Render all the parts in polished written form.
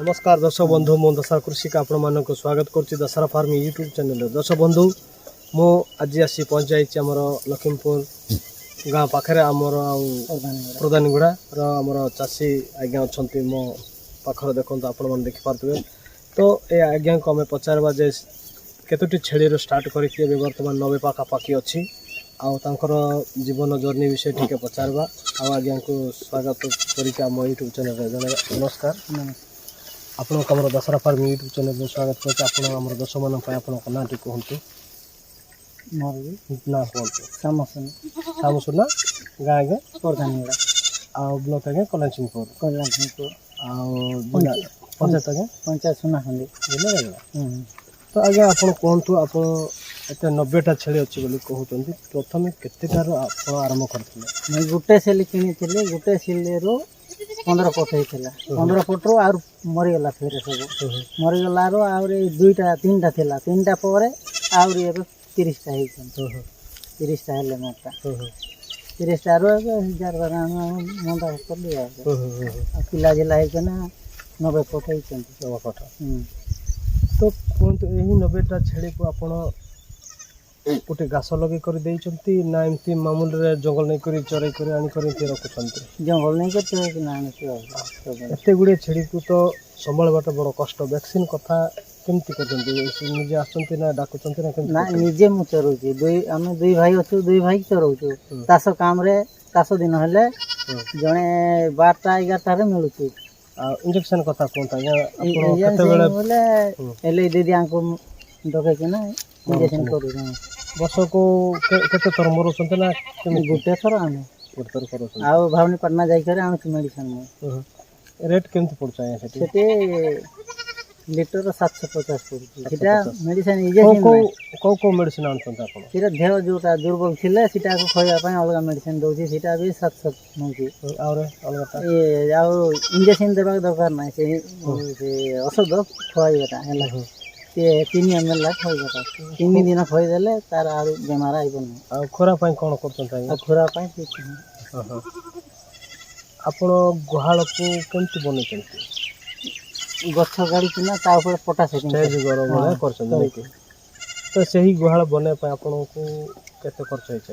नमस्कार दर्शक बंधु मो दशहरा कृषि का आपण मानक स्वागत करुच्ची दशहरा फार्म यूट्यूब चैनल। दर्शक बंधु मो आज आसी पहुँच जाइए आमर लखीमपुर गाँ पाखे आमर प्रधानगुड़ा आमर चाषी आज्ञा अच्छा मो पाखर देखो आपण मैंने देखिपे। तो ये आज्ञा को आम पचारवा जे केतोटी छेड़ी स्टार्ट करके बर्तमान 90 पाखापाखि अच्छी आउर जीवन जर्नी विषय टी पचारवा आज्ञा को स्वागत करके आम यूट्यूब चैनल नमस्कार आपण आम दशहरा फार्म यूट्यूब चैनल में स्वागत करते आप दर्शक मान ना टी कहतु ना कहतु सामसुना गाँ आज्ञा प्रधानगुड़ा आउ ब्लॉक आज्ञा कल्याणसिंहपुर पंचायत आज्ञा पंचायत सुनाखंडी बुझे। तो आज्ञा आप कहतु आप एत 90टा छेली अच्छी बोली कहते प्रथम केतेटार आप आरंभ करते? मैं गोटे सेली किनी गोटे सिलेरू 15 फुट होता 15 फुट्रु आउर मरीगला फिर सब मरीगला दुईटा तीनटा थिला तीनटा पर आउर 30टा हो 30टा हेले मोटा 30टा रु 1000 मंदा कर पिला जिला होना 90 फुट होती 90 फुट। तो कहतु यही 90टा छेली को आप गोटे घास लगे कर ना एमती मामूली जंगल नहीं कर चरई कर रखुंट जंगल नहीं कर एत गुड़े छेड़ी को तो संभालवाटा बड़ कष्ट वैक्सीन कथा केमती करजे आसना डाकुंट ना निजे मु चरऊँ आम दुई भाई अच्छु दुई भाई चरऊँ चाष काम चाष दिन हेले जड़े 12टा 11टार मिलूँ इंजेक्शन कथा कहते दीदी आंको डकैकिना इंजेक्शन कर वर्ष को केते थर मरुंट ना गोटे थर आम गोटे थर कर आउ भावनीपाटना जाकर आनु मेडिसिन रेट केमती पड़ता से लिटर 750 पड़ा मेडिसिन कौ मेडिसिन आना देह जोटा दुर्बल थी खावाई अलग मेडिसिन दूसरी सीटा भी 700 इंजेक्शन देवा दरकार ना औषध खुआईटा है 3 ml खुआईटा 3 दिन खुआईदे तार आ बेमार आईबन खुरा कौन कर खुरा आपण गुहाल को केमती बन गछ गाड़ी पटा स्टेज घर भाया कर तो सही गुहाल बनवाई आपन को केते खर्च होइछ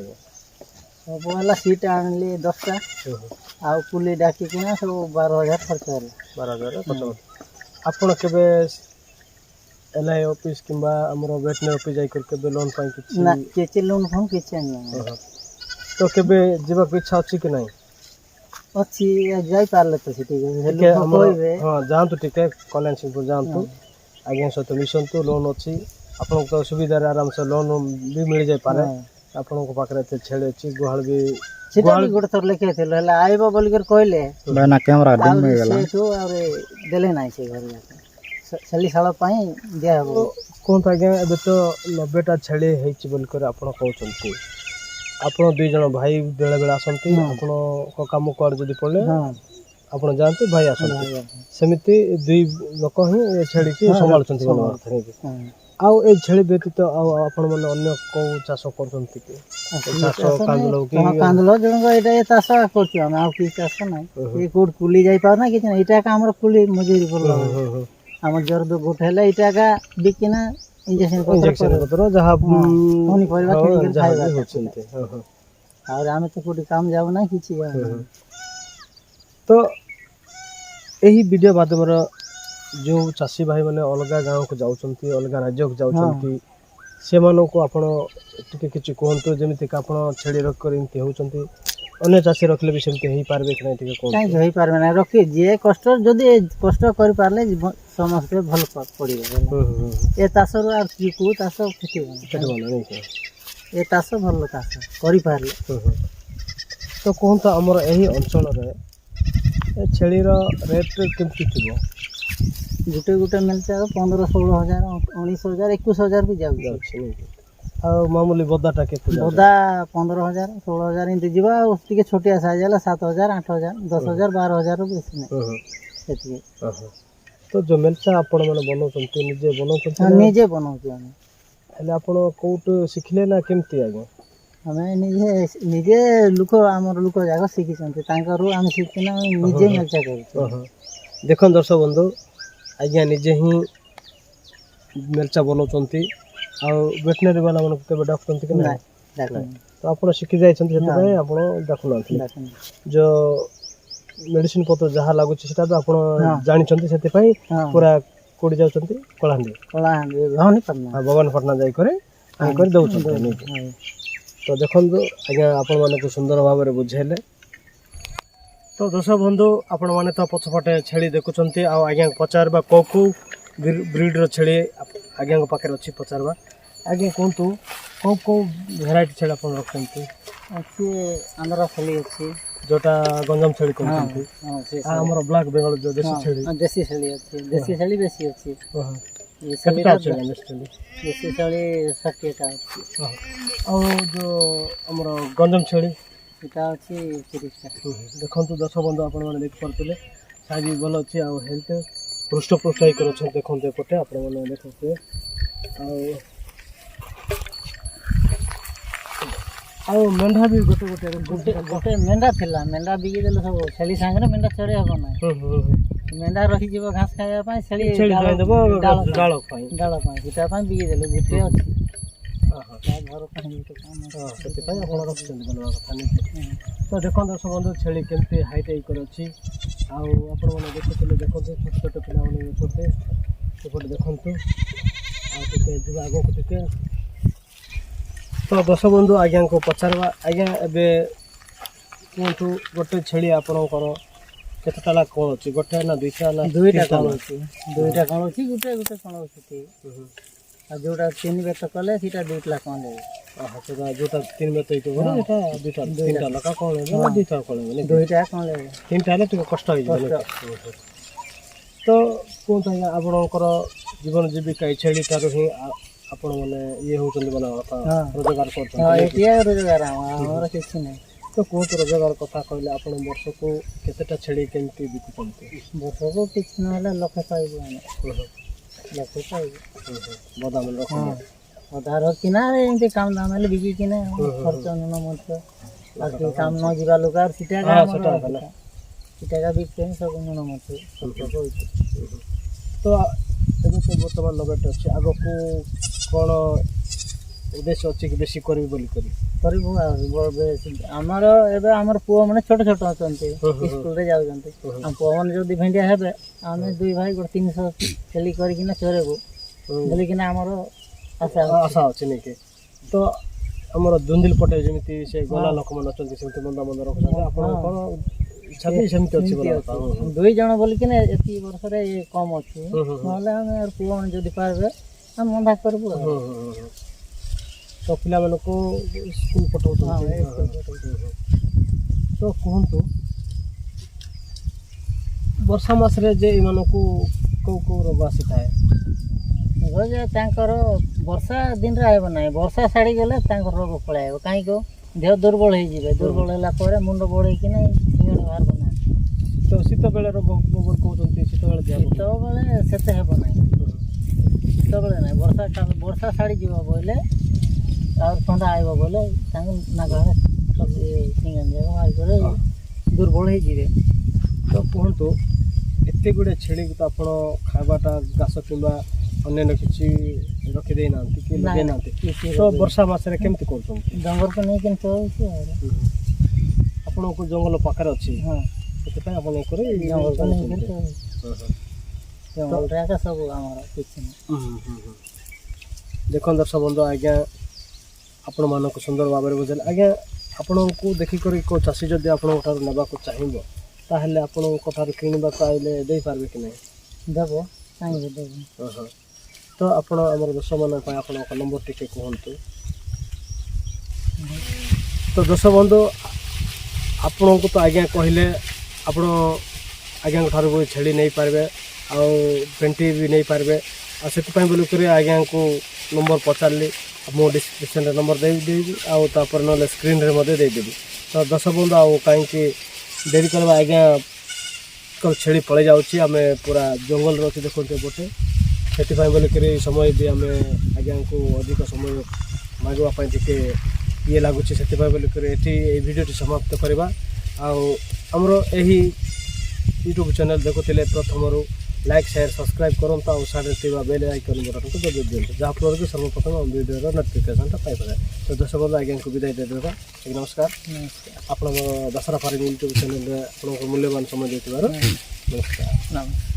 सब है सीट आनली 10टा आ पुली डाकिना सब 12000 खर्च है 12000 खर्च आपन केबे एलआई ऑफिस किंबा हमरो वेटनरी ऑफिस जाई कर केबे लोन पाई कि ना केचे लोन फोन केचे नहीं तो केबे जीवा को इच्छा अछि कि नहीं अच्छी जाई पारले तो सिटी हां जानतु टिके कल्याणसिंहपुर जानतु आज्ञा सहित मिसंतु लोन अच्छी आपन को सुविधा आराम से लोन भी मिल जाय पारे आपन को पाखरे ते छेड़े अछि गुहाल भी गोटे थर लिखे थे आइब बोल कर कहले ना कैमरा डिम में गेला और देले नाही से घर छेली साल पाई दिया हो कोन आज्ञा एबे तो 90टा छेड़ी हेछि बोल कर आपन कहउछंती आपन दुई जन भाई बेले बेले आसंती आपन को काम कर जदी पड़ले आपन जानते भाई आसंती सेमिति दुई लोक ही छेड़ी की संभालछंती बोल आउ ए छेड़ी व्यतीत आपण मन अन्य को चाष करछंती कि चाष कांदलो कि कांदलो जण एटा चाष करछु हम आउ की चाष नै ए कोड कुली जाई पार ना कि एटा का हमर कुली मजूरी बोल हमर जर दो गोठ हेले एटा का बिकिना इंजेक्शन पत्र जहां होनी परिवार के खाइबा होछंती और आमे तो कोडी काम जाव ना किछि तो एही वीडियो माध्यम जो चाषी भाई मैंने अलग गाँव को जाऊँगी अलग राज्य को जाऊँगी से टे कि कहतु जमीक आप छेड़ी रख होती अन्य चाषी रखले भी सेमती हो पारे कि नहीं हो पारे ना रखी जी कष्ट जदि कष्ट कर पारे समस्ते भल पड़े ए चाष को चाष ए चाष भल चाष कर पारे तो कहतु आमर यही अंचल छेड़ीर रेट केमती थी गोटे गोटे मिलता है 15-16 हजार 19 हजार 21 हजार भी जाऊ मामूली बदाटा के बदा 15,000-16 हजार इंत जीवा उसके छोटिया साइज है 7,000 8,000 10,000 12,000 बेसी नहीं तो जो मिलता आपण माने बनाउछंती निजे बनाउछी हम हेले आपण कोट सिखले ना केमती आगे हमें निजे लुक आमर लुक जाग शिखी तांकरू आम शिखिना निजे मिलचा कर देखो दर्शक बंधु आज्ञा निजे ही मेलचा बोलाउछन्ति आ वेटनरी वाला मन केबे डाक्टन्ति कि ना नहीं तो आपण शिखि जाइछन्ति सेति पय आपण डाकुनांति जो मेडिसिन पत्र जहाँ लागुछि सेटा तो आपण जानिछन्ति सेति पय पूरा कोडी जाउछन्ति कलाहांडी भगवान पटना जाई करे आइ कर दउछन्ति तो देखंतु आज्ञा आपण मानक सुंदर भाव में बुझेले तो दर्शक बंधु आपण माने तो पछपटे छेली देखुछन्ति आ आज्ञा पचारबा को ब्रीड रो छेली आज्ञा को पाखे अछि पचारबा आज्ञा कोंतु को भेराइटी छेली आपण रखछन्ति अच्छी आंध्र छेली अच्छी जोटा गंजम छेली कहछन्ति आ हमर ब्लैक बेंगल जो देसी छेली अच्छी देसी छेली बेसी अच्छी ये केटा छेली देसी छेली 60 टा अच्छी आ जो हमर गंजम छेली इटा अच्छी 30 टा देखंतु दर्शक बंधु आपण माने देख परतले साइज भी भल अछि आ हेल्थ पृष्ठ पृष्ठ ही करछन देखंतु एपटे आपण माने देखते आ मेंढा भी गोटे मेंढा थिला मेंढा बिगी देले सब छेली संगे मेंढा चढ़े हबो ना मेंढा रही जीव घास खाया पाए छेली खाइ देबो डाळ पाई इटा पाए बिगी देले गोटे अछि घर पाए तो काम सेति पाए आपण रखछन बनवा कथा नै तो देखो दर्शक बंधु छेली केमती हाइट ही कर अछि आ आपण माने देखुतले देखंतु छोट छोट पिला माने एपटे एपटे देखंतु आ ते जुवा आगो को तो दर्शक बंधु आज्ञा को पचारवा आज्ञा एबे कोंतु गोटे छेली आपणकर केते ताला कोन अछि गोटे ना दुईटा कोन अछि गोटे कोन अछि आ जोटा 3 बेत कले सीटा 2 लाख कोन ले सेटा जोटा 3 बेत तो बोले एटा दुईटा तीनटा लका कोन ले दुईटा कोन ले दुईटा कोन ले तीनटा ले तो कष्ट होई जाय तो कोन ताया आपणकर जीवन जीविका छेली तारो ही आपण माने ये होतन बना रोजगार करछन एटिया रोजगार हमर किछ नै तो कोत रोजगार कथा कहले आपण वर्ष को केतेटा छेड़ी केमती बिकुचंती वर्ष को किछ न हला लख पाइबो हम लख पाइबो बदाम रखन आधार किना एंते काम दाम ले बिकी किना खर्च न मत बाकी काम न जिबा लोकार सिटा का सिटा का बिकते सब न मत तो एबे से वर्तमान लगट अछि आगो को कोन उद्देश्य अछि कि बेसी करबी बोली करबो हमर एबे हमर पुओ माने छोट छोट अछंती स्कूल रे जाउजंती हम पुओ माने जदी भेंडिया हेबे आमे दुई भाई गोट 300 खेली करी किना चरेबो बोली किना हमर आशा अछि नै के तो हमर दुंदिल पटे जेमिति से गोला लोक मन अछंती सेमिति मंदा मंदा रखछन आपण कोन इच्छा भी सेमिति अछि बोला दुई जण बोली किना एती वर्ष रे कम अछि नले हम और पुओ माने जदी पारबे हम मंदा करबो तो पिला मन को स्कूल पठाउछन तो कहंतु वर्षा मास रे जे मान को रोग आसीଥାଏ रोग तांकर वर्षा दिन रे आइबो नै वर्षा साड़ी गेले तांकर रोग पळाइबो काई को देह दुर्बल हे जिवे दुर्बल होला परे मुंड बढै कि नै सिंगण बाहर बना तो शीत बेले रोग कहउछन शीत बेले सेते हेबो नै शीत बेले नै वर्षा साड़ी जीवा बोले और ठंडा आइबो बोले तांग ना घरे सब सिंगन जे बाहर करे दुर्बल हे जिवे तो कहंतु एते गुडे छेड़ी तो आपण खाबाटा घास किबा अन्य किछि रखि देना कि लगे ना तो वर्षा मास रे केमति करछन जंगल को नै केन तो आपण को जंगल पाखर अछि हां सेते पय आपण करे जंगल को नै केन जंगल रे का सब हमर किछि देखन दर्शक बंधु आज्ञा आपण मानक सुंदर भाव में बुझल आज्ञा आपण को देखि करी को चासी जदी आपण उठार नेबा को चाहिबो ताहले आपण कथार किनिबा को आइले देई पारबे कि नै देबो चाहिबे देबो तो आपण हमर दर्शक मन पय आपण का नंबर टिके कहंतु तो दर्शक बंधु आपण को तो आज्ञा कहले आपण आज्ञा ठार को छेड़ी नै पारबे आ पेंटी भी नै पारबे आ सेति पय बोली करे आज्ञा को नंबर पचारली मो डिस्क्रिप्शन रे नंबर देबी आ तापर न स्क्रीन रे मधे दे देबी तो दर्शक बंधु आ काई कि देरी करबा आज्ञा को छेड़ी पळे जाउची आमे पूरा जंगल रो देखते बोटे से बोलिक समय भी आम आज्ञा को अधिक समय मागवाई टे ये लगुच से बोलिक ये भिडियो समाप्त करवा आमर यही यूट्यूब चैनल देखुले प्रथम लाइक शेयर सब्सक्राइब करता और साढ़े बेल आइकन बटन को दबाई दिखाँ जहाँफल कि सर्वप्रथम वीडियो नोटिफिकेशन पाइपर। तो दर्शक बंधु आज्ञा को विदाय देदेबा। नमस्कार। आप दशहरा फार्म यूट्यूब चैनल आप मूल्यवान समय देते नमस्कार।